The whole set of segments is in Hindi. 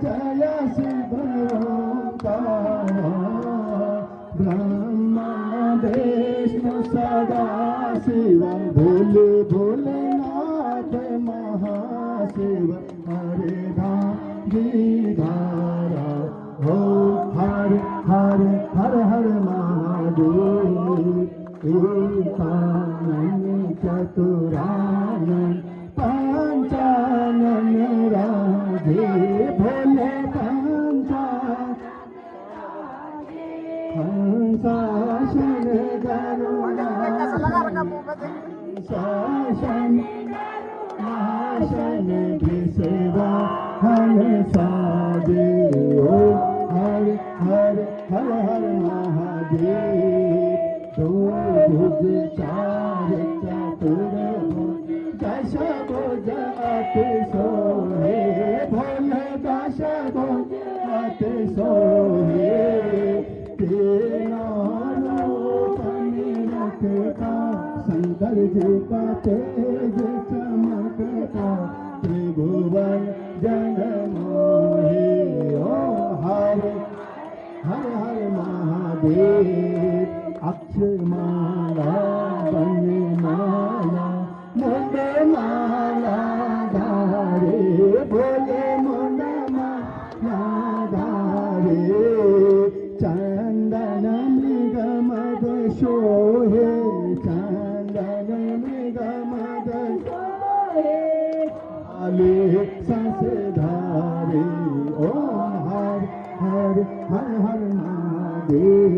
जय शिव ओंकार ब्रह्मा विष्णु सदा शिव भोले भोलेनाथ महाशिव हरे राम गिरिधारा हो हर हर हर हर महादेव एकानन चतुरानन पंचानन राधे भोले पंचानन हंसासन गरुड़ासन आसन विसेवा हंसादेव हर हर हर हर महादेव दो भुज चार चतुर्भुज दश भुज अति सोहे भोले दश भुज अति सोहे तेरा रूप निरखता शंकर जी का तेज चमकता त्रिभुवन जन मोहे ओ हर हर हर महादेव अक्षमाला वनमाला मुंडमाला धारे भोले मुंडमाला धारे चंदन मृगमद शोहे चंदन मृगमद शोहे आले सांस धारे ओ हर हर हर हर महादेव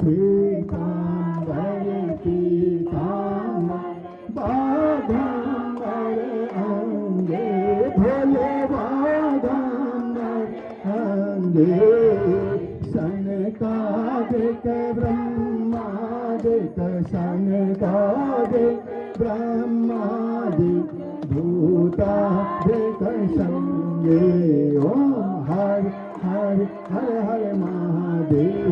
श्वेतांबर पीतांबर बाघंबर अंगे भोले बाघंबर अंगे सनकादिक ब्रह्मादिक सनकादिक ब्रह्मादिक भूतादिक संगे ओम हर हर हर हर महादेव